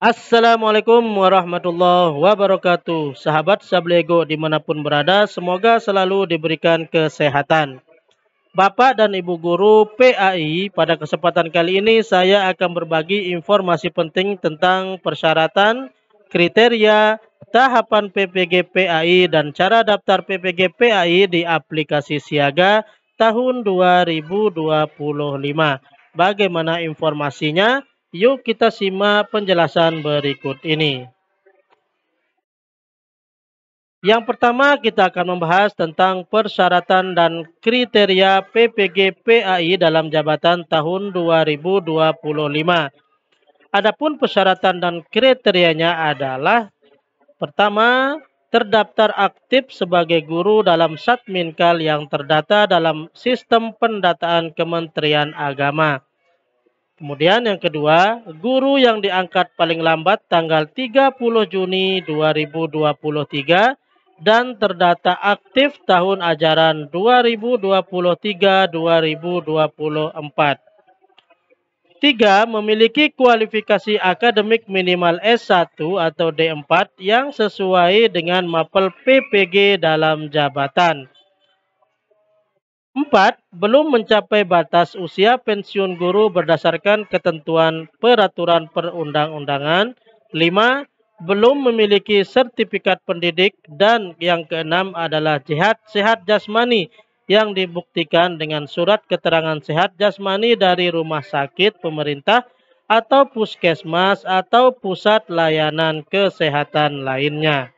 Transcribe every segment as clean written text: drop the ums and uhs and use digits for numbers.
Assalamualaikum warahmatullahi wabarakatuh. Sahabat Sablego dimanapun berada, semoga selalu diberikan kesehatan. Bapak dan Ibu Guru PAI, pada kesempatan kali ini saya akan berbagi informasi penting tentang persyaratan, kriteria, tahapan PPG PAI, dan cara daftar PPG PAI di aplikasi Siaga tahun 2025. Bagaimana informasinya? Yuk kita simak penjelasan berikut ini. Yang pertama kita akan membahas tentang persyaratan dan kriteria PPG PAI dalam jabatan tahun 2025. Adapun persyaratan dan kriterianya adalah: pertama, terdaftar aktif sebagai guru dalam Satminkal yang terdata dalam sistem pendataan Kementerian Agama. Kemudian yang kedua, guru yang diangkat paling lambat tanggal 30 Juni 2023 dan terdata aktif tahun ajaran 2023-2024. Tiga, memiliki kualifikasi akademik minimal S1 atau D4 yang sesuai dengan mapel PPG dalam jabatan. 4. Belum mencapai batas usia pensiun guru berdasarkan ketentuan peraturan perundang-undangan. 5. Belum memiliki sertifikat pendidik. Dan yang keenam adalah sehat jasmani yang dibuktikan dengan surat keterangan sehat jasmani dari rumah sakit pemerintah atau puskesmas atau pusat layanan kesehatan lainnya.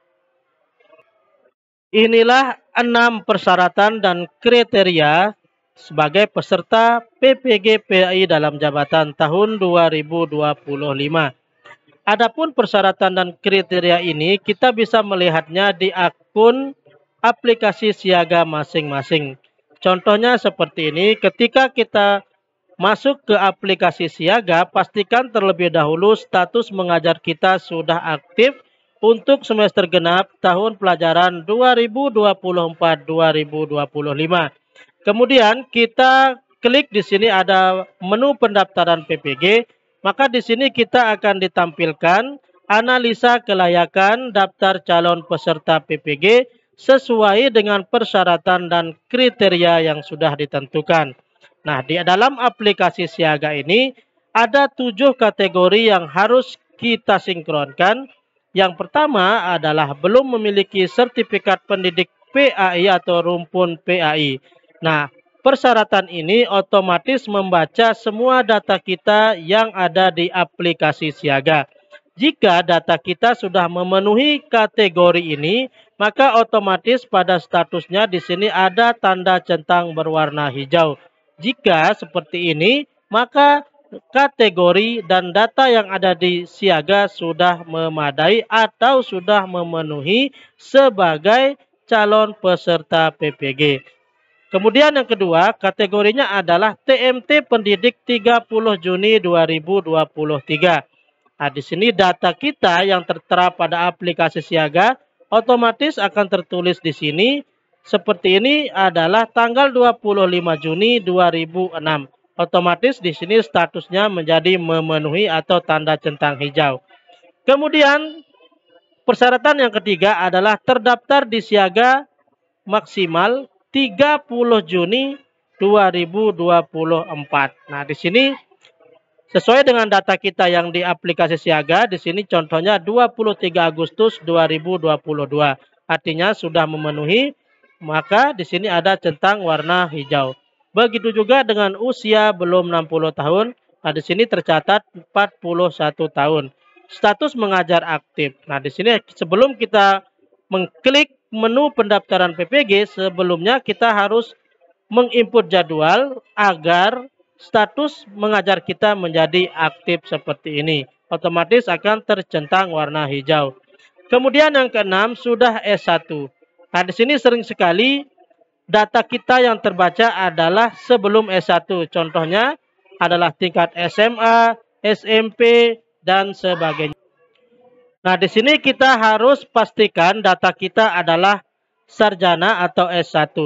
Inilah 6 persyaratan dan kriteria sebagai peserta PPG PAI dalam jabatan tahun 2025. Adapun persyaratan dan kriteria ini kita bisa melihatnya di akun aplikasi Siaga masing-masing. Contohnya seperti ini, ketika kita masuk ke aplikasi Siaga, pastikan terlebih dahulu status mengajar kita sudah aktif untuk semester genap tahun pelajaran 2024-2025. Kemudian kita klik di sini ada menu pendaftaran PPG, maka di sini kita akan ditampilkan analisa kelayakan daftar calon peserta PPG sesuai dengan persyaratan dan kriteria yang sudah ditentukan. Nah, di dalam aplikasi Siaga ini ada 7 kategori yang harus kita sinkronkan. Yang pertama adalah belum memiliki sertifikat pendidik PAI atau rumpun PAI. Nah, persyaratan ini otomatis membaca semua data kita yang ada di aplikasi Siaga. Jika data kita sudah memenuhi kategori ini, maka otomatis pada statusnya di sini ada tanda centang berwarna hijau. Jika seperti ini, maka kategori dan data yang ada di Siaga sudah memadai atau sudah memenuhi sebagai calon peserta PPG. Kemudian yang kedua, kategorinya adalah TMT Pendidik 30 Juni 2023. Nah, di sini data kita yang tertera pada aplikasi Siaga otomatis akan tertulis di sini. Seperti ini adalah tanggal 25 Juni 2006. Otomatis di sini statusnya menjadi memenuhi atau tanda centang hijau. Kemudian persyaratan yang ketiga adalah terdaftar di Siaga maksimal 30 Juni 2024. Nah, di sini sesuai dengan data kita yang di aplikasi Siaga, di sini contohnya 23 Agustus 2022. Artinya sudah memenuhi, maka di sini ada centang warna hijau. Begitu juga dengan usia belum 60 tahun. Nah, di sini tercatat 41 tahun. Status mengajar aktif. Nah, di sini sebelum kita mengklik menu pendaftaran PPG, sebelumnya kita harus menginput jadwal agar status mengajar kita menjadi aktif seperti ini. Otomatis akan tercentang warna hijau. Kemudian yang keenam, sudah S1. Nah, di sini sering sekali data kita yang terbaca adalah sebelum S1. Contohnya adalah tingkat SMA, SMP, dan sebagainya. Nah, di sini kita harus pastikan data kita adalah sarjana atau S1.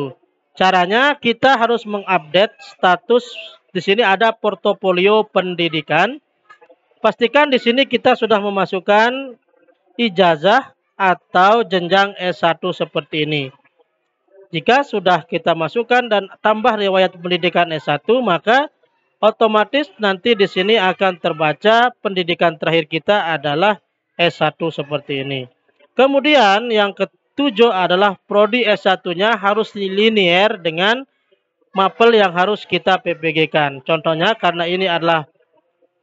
Caranya kita harus mengupdate status. Di sini ada portofolio pendidikan. Pastikan di sini kita sudah memasukkan ijazah atau jenjang S1 seperti ini. Jika sudah kita masukkan dan tambah riwayat pendidikan S1, maka otomatis nanti di sini akan terbaca pendidikan terakhir kita adalah S1 seperti ini. Kemudian yang ketujuh adalah prodi S1-nya harus linier dengan mapel yang harus kita PPG-kan. Contohnya karena ini adalah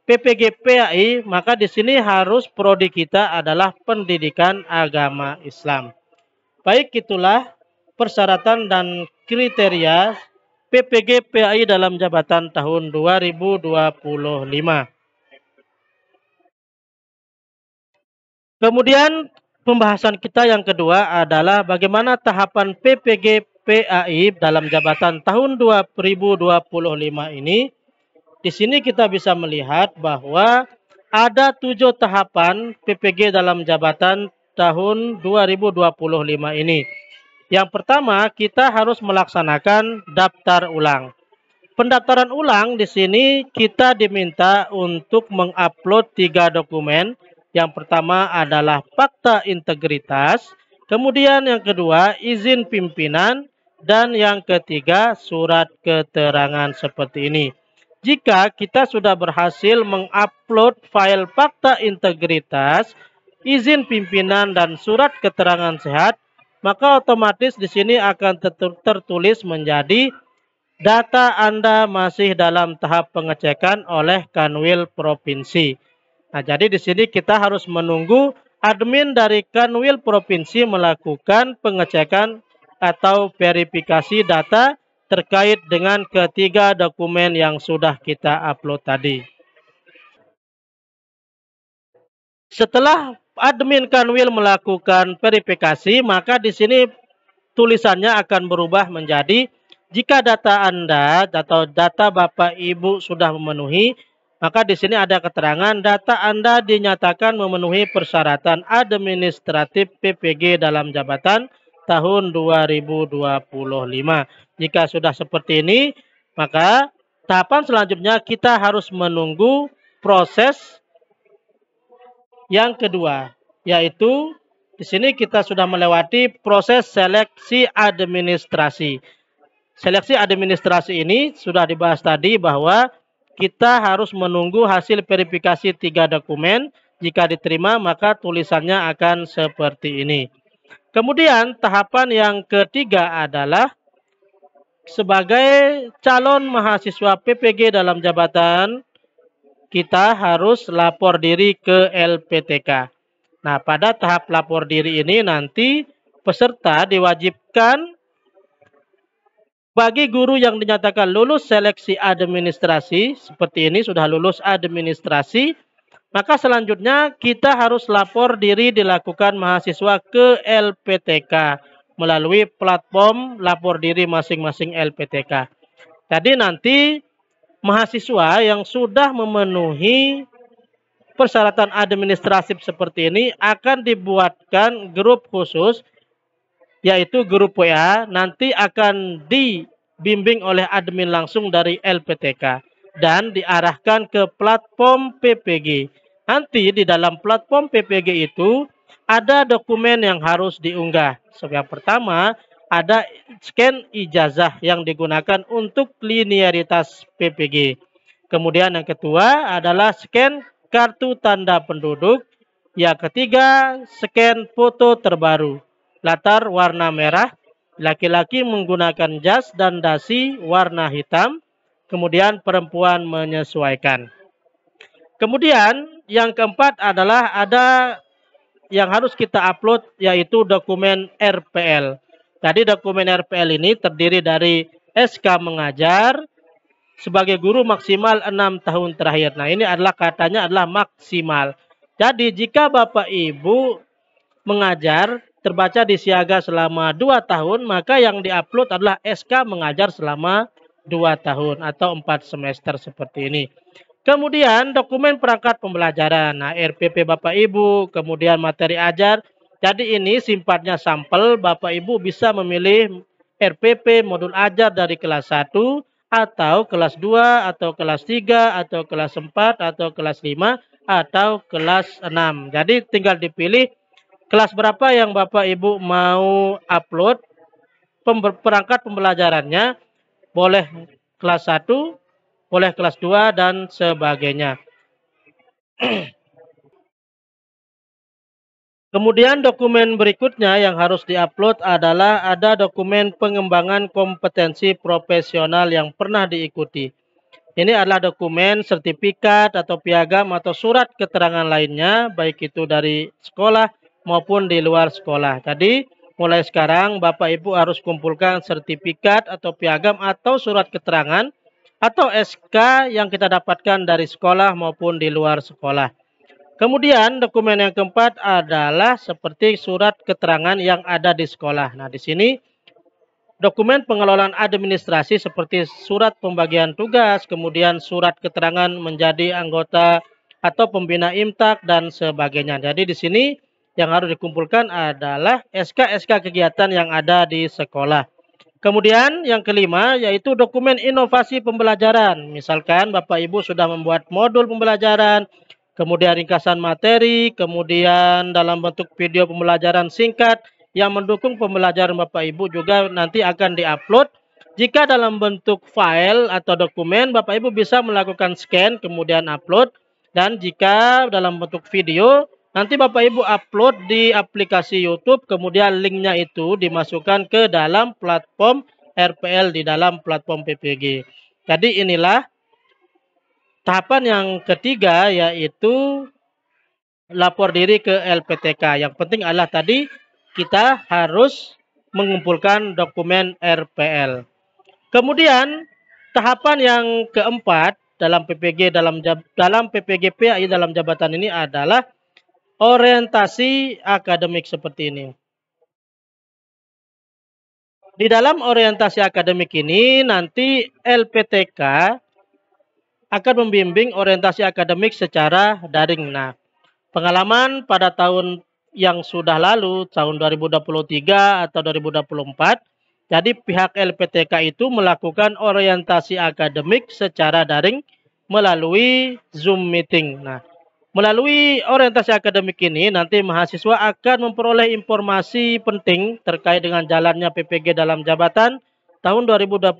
PPG PAI, maka di sini harus prodi kita adalah pendidikan agama Islam. Baik, itulah persyaratan dan kriteria PPG PAI dalam jabatan tahun 2025. Kemudian pembahasan kita yang kedua adalah bagaimana tahapan PPG PAI dalam jabatan tahun 2025 ini. Di sini kita bisa melihat bahwa ada 7 tahapan PPG dalam jabatan tahun 2025 ini. Yang pertama, kita harus melaksanakan daftar ulang. Pendaftaran ulang di sini kita diminta untuk mengupload 3 dokumen. Yang pertama adalah fakta integritas, kemudian yang kedua izin pimpinan, dan yang ketiga surat keterangan seperti ini. Jika kita sudah berhasil mengupload file fakta integritas, izin pimpinan dan surat keterangan sehat, maka otomatis di sini akan tertulis menjadi data Anda masih dalam tahap pengecekan oleh Kanwil Provinsi. Nah, jadi di sini kita harus menunggu admin dari Kanwil Provinsi melakukan pengecekan atau verifikasi data terkait dengan ketiga dokumen yang sudah kita upload tadi. Setelah admin Kanwil melakukan verifikasi, maka di sini tulisannya akan berubah menjadi jika data Anda atau data Bapak Ibu sudah memenuhi, maka di sini ada keterangan data Anda dinyatakan memenuhi persyaratan administratif PPG dalam jabatan tahun 2025. Jika sudah seperti ini, maka tahapan selanjutnya kita harus menunggu proses yang kedua, yaitu di sini kita sudah melewati proses seleksi administrasi. Seleksi administrasi ini sudah dibahas tadi bahwa kita harus menunggu hasil verifikasi 3 dokumen. Jika diterima, maka tulisannya akan seperti ini. Kemudian tahapan yang ketiga adalah sebagai calon mahasiswa PPG dalam jabatan, kita harus lapor diri ke LPTK. Nah, pada tahap lapor diri ini nanti peserta diwajibkan bagi guru yang dinyatakan lulus seleksi administrasi, seperti ini sudah lulus administrasi, maka selanjutnya kita harus lapor diri dilakukan mahasiswa ke LPTK melalui platform lapor diri masing-masing LPTK. Jadi nanti mahasiswa yang sudah memenuhi persyaratan administratif seperti ini akan dibuatkan grup khusus, yaitu grup WA, nanti akan dibimbing oleh admin langsung dari LPTK dan diarahkan ke platform PPG. Nanti di dalam platform PPG itu ada dokumen yang harus diunggah. Yang pertama ada scan ijazah yang digunakan untuk linearitas PPG. Kemudian yang kedua adalah scan kartu tanda penduduk. Yang ketiga, scan foto terbaru. Latar warna merah, laki-laki menggunakan jas dan dasi warna hitam, kemudian perempuan menyesuaikan. Kemudian yang keempat adalah ada yang harus kita upload yaitu dokumen RPL. Jadi dokumen RPL ini terdiri dari SK mengajar sebagai guru maksimal 6 tahun terakhir. Nah, ini adalah katanya adalah maksimal. Jadi jika Bapak Ibu mengajar terbaca di siaga selama 2 tahun, maka yang diupload adalah SK mengajar selama 2 tahun atau 4 semester seperti ini. Kemudian dokumen perangkat pembelajaran, nah RPP Bapak Ibu, kemudian materi ajar. Jadi ini sifatnya sampel, Bapak Ibu bisa memilih RPP modul ajar dari kelas 1 atau kelas 2 atau kelas 3 atau kelas 4 atau kelas 5 atau kelas 6. Jadi tinggal dipilih kelas berapa yang Bapak Ibu mau upload perangkat pembelajarannya. Boleh kelas 1, boleh kelas 2, dan sebagainya. Kemudian dokumen berikutnya yang harus diupload adalah ada dokumen pengembangan kompetensi profesional yang pernah diikuti. Ini adalah dokumen sertifikat atau piagam atau surat keterangan lainnya, baik itu dari sekolah maupun di luar sekolah. Jadi mulai sekarang Bapak Ibu harus kumpulkan sertifikat atau piagam atau surat keterangan atau SK yang kita dapatkan dari sekolah maupun di luar sekolah. Kemudian dokumen yang keempat adalah seperti surat keterangan yang ada di sekolah. Nah, di sini dokumen pengelolaan administrasi seperti surat pembagian tugas, kemudian surat keterangan menjadi anggota atau pembina IMTAK dan sebagainya. Jadi di sini yang harus dikumpulkan adalah SK-SK kegiatan yang ada di sekolah. Kemudian yang kelima yaitu dokumen inovasi pembelajaran. Misalkan Bapak Ibu sudah membuat modul pembelajaran, kemudian ringkasan materi, kemudian dalam bentuk video pembelajaran singkat yang mendukung pembelajaran Bapak Ibu juga nanti akan diupload. Jika dalam bentuk file atau dokumen, Bapak Ibu bisa melakukan scan kemudian upload. Dan jika dalam bentuk video, nanti Bapak Ibu upload di aplikasi YouTube, kemudian linknya itu dimasukkan ke dalam platform RPL di dalam platform PPG. Jadi inilah tahapan yang ketiga yaitu lapor diri ke LPTK. Yang penting adalah tadi kita harus mengumpulkan dokumen RPL. Kemudian tahapan yang keempat dalam PPG dalam PPG PAI dalam jabatan ini adalah orientasi akademik seperti ini. Di dalam orientasi akademik ini nanti LPTK akan membimbing orientasi akademik secara daring. Nah, pengalaman pada tahun yang sudah lalu, tahun 2023 atau 2024, jadi pihak LPTK itu melakukan orientasi akademik secara daring melalui Zoom meeting. Nah, melalui orientasi akademik ini, nanti mahasiswa akan memperoleh informasi penting terkait dengan jalannya PPG dalam jabatan tahun 2025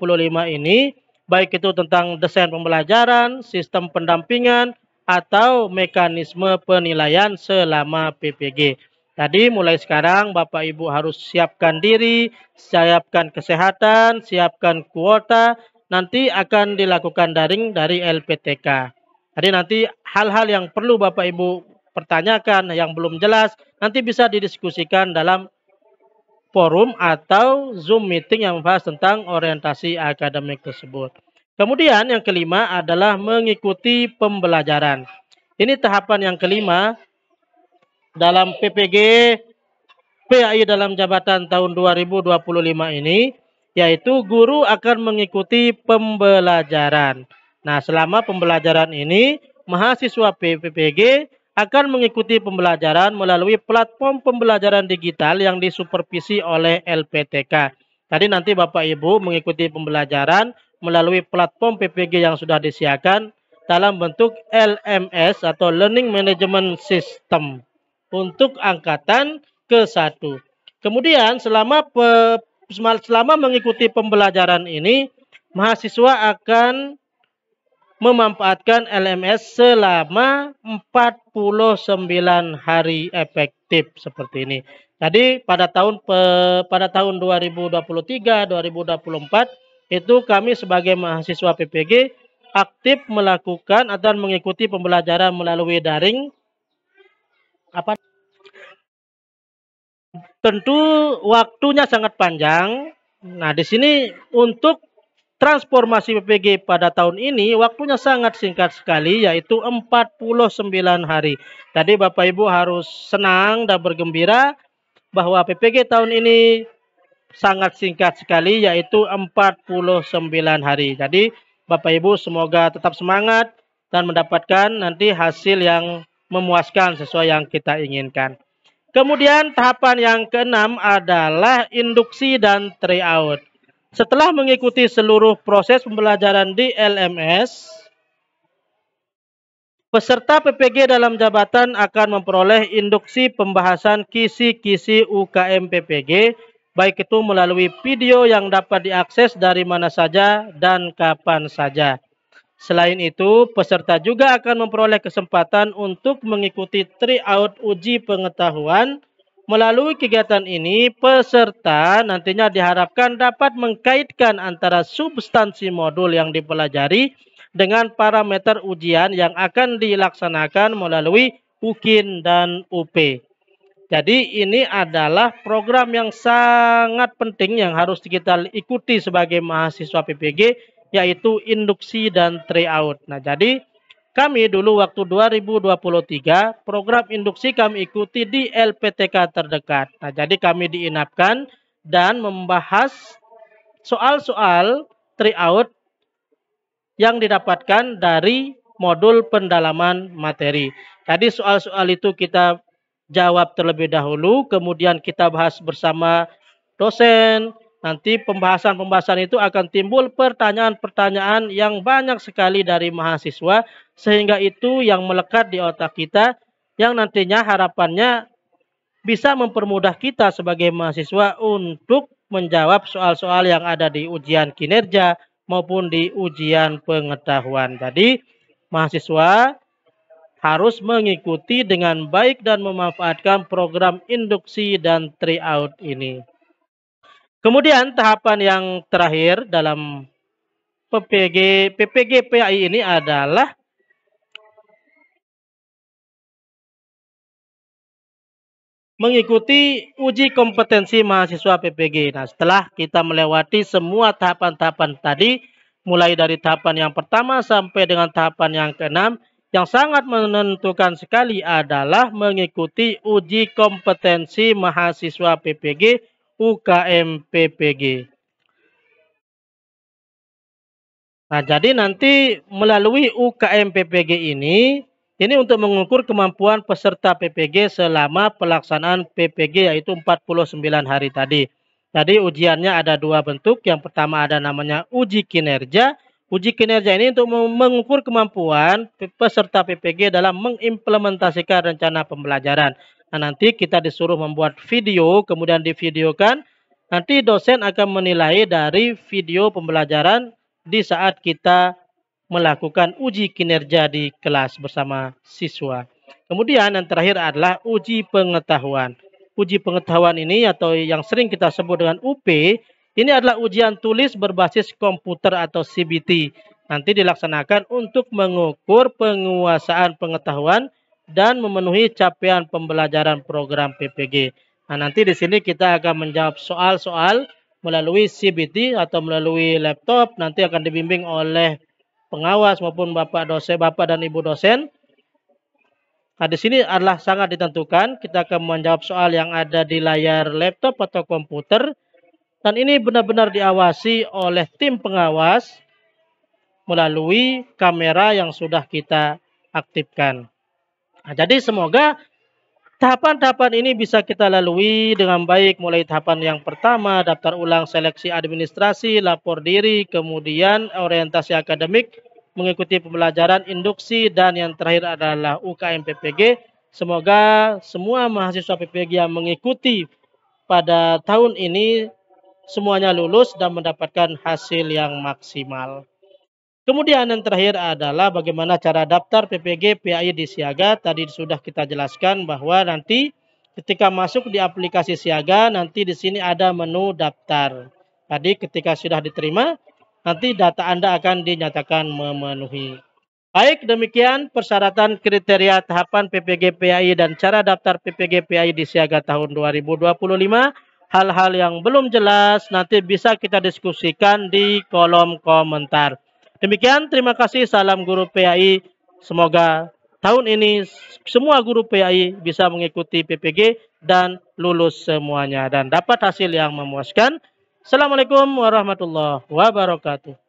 ini, baik itu tentang desain pembelajaran, sistem pendampingan, atau mekanisme penilaian selama PPG. Tadi mulai sekarang Bapak Ibu harus siapkan diri, siapkan kesehatan, siapkan kuota, nanti akan dilakukan daring dari LPTK. Jadi nanti hal-hal yang perlu Bapak Ibu pertanyakan yang belum jelas nanti bisa didiskusikan dalam forum atau Zoom meeting yang membahas tentang orientasi akademik tersebut. Kemudian yang kelima adalah mengikuti pembelajaran. Ini tahapan yang kelima dalam PPG PAI dalam jabatan tahun 2025 ini, yaitu guru akan mengikuti pembelajaran. Nah, selama pembelajaran ini, mahasiswa PPG akan mengikuti pembelajaran melalui platform pembelajaran digital yang disupervisi oleh LPTK. Tadi nanti Bapak Ibu mengikuti pembelajaran melalui platform PPG yang sudah disiapkan dalam bentuk LMS atau Learning Management System untuk angkatan ke-1. Kemudian selama mengikuti pembelajaran ini, mahasiswa akan memanfaatkan LMS selama 49 hari efektif seperti ini. Jadi pada tahun 2023, 2024 itu kami sebagai mahasiswa PPG aktif melakukan atau mengikuti pembelajaran melalui daring. Tentu waktunya sangat panjang. Nah, di sini untuk transformasi PPG pada tahun ini waktunya sangat singkat sekali, yaitu 49 hari. Tadi Bapak Ibu harus senang dan bergembira bahwa PPG tahun ini sangat singkat sekali, yaitu 49 hari. Jadi Bapak Ibu semoga tetap semangat dan mendapatkan nanti hasil yang memuaskan sesuai yang kita inginkan. Kemudian tahapan yang keenam adalah induksi dan tryout. Setelah mengikuti seluruh proses pembelajaran di LMS, Peserta PPG dalam jabatan akan memperoleh induksi pembahasan kisi-kisi UKM PPG, baik itu melalui video yang dapat diakses dari mana saja dan kapan saja. Selain itu, peserta juga akan memperoleh kesempatan untuk mengikuti tryout uji pengetahuan. Melalui kegiatan ini, peserta nantinya diharapkan dapat mengkaitkan antara substansi modul yang dipelajari dengan parameter ujian yang akan dilaksanakan melalui UKIN dan UP. Jadi ini adalah program yang sangat penting yang harus kita ikuti sebagai mahasiswa PPG, yaitu induksi dan tryout. Nah, jadi kami dulu waktu 2023 program induksi kami ikuti di LPTK terdekat. Nah, jadi kami diinapkan dan membahas soal-soal tryout yang didapatkan dari modul pendalaman materi. Tadi soal-soal itu kita jawab terlebih dahulu, kemudian kita bahas bersama dosen. Nanti pembahasan-pembahasan itu akan timbul pertanyaan-pertanyaan yang banyak sekali dari mahasiswa, sehingga itu yang melekat di otak kita, yang nantinya harapannya bisa mempermudah kita sebagai mahasiswa untuk menjawab soal-soal yang ada di ujian kinerja maupun di ujian pengetahuan. Jadi, mahasiswa harus mengikuti dengan baik dan memanfaatkan program induksi dan tryout ini. Kemudian tahapan yang terakhir dalam PPG PAI ini adalah mengikuti uji kompetensi mahasiswa PPG. Nah, setelah kita melewati semua tahapan-tahapan tadi, mulai dari tahapan yang pertama sampai dengan tahapan yang keenam, yang sangat menentukan sekali adalah mengikuti uji kompetensi mahasiswa PPG UKM PPG. Nah, jadi nanti melalui UKM PPG ini untuk mengukur kemampuan peserta PPG selama pelaksanaan PPG, yaitu 49 hari tadi. Jadi ujiannya ada dua bentuk. Yang pertama ada namanya uji kinerja. Uji kinerja ini untuk mengukur kemampuan peserta PPG dalam mengimplementasikan rencana pembelajaran. Nah, nanti kita disuruh membuat video, kemudian divideokan. Nanti dosen akan menilai dari video pembelajaran di saat kita melakukan uji kinerja di kelas bersama siswa. Kemudian yang terakhir adalah uji pengetahuan. Uji pengetahuan ini atau yang sering kita sebut dengan UP, ini adalah ujian tulis berbasis komputer atau CBT. Nanti dilaksanakan untuk mengukur penguasaan pengetahuan dan memenuhi capaian pembelajaran program PPG. Nah, nanti di sini kita akan menjawab soal-soal melalui CBT atau melalui laptop. Nanti akan dibimbing oleh pengawas maupun bapak dan ibu dosen. Nah, di sini adalah sangat ditentukan. Kita akan menjawab soal yang ada di layar laptop atau komputer. Dan ini benar-benar diawasi oleh tim pengawas melalui kamera yang sudah kita aktifkan. Nah, jadi semoga tahapan-tahapan ini bisa kita lalui dengan baik, mulai tahapan yang pertama, daftar ulang seleksi administrasi, lapor diri, kemudian orientasi akademik, mengikuti pembelajaran induksi, dan yang terakhir adalah UKM PPG. Semoga semua mahasiswa PPG yang mengikuti pada tahun ini semuanya lulus dan mendapatkan hasil yang maksimal. Kemudian yang terakhir adalah bagaimana cara daftar PPG PAI di Siaga. Tadi sudah kita jelaskan bahwa nanti ketika masuk di aplikasi Siaga, nanti di sini ada menu daftar. Tadi ketika sudah diterima, nanti data Anda akan dinyatakan memenuhi. Baik, demikian persyaratan kriteria tahapan PPG PAI dan cara daftar PPG PAI di Siaga tahun 2025. Hal-hal yang belum jelas nanti bisa kita diskusikan di kolom komentar. Demikian, terima kasih. Salam guru PAI. Semoga tahun ini semua guru PAI bisa mengikuti PPG dan lulus semuanya dan dapat hasil yang memuaskan. Assalamualaikum warahmatullahi wabarakatuh.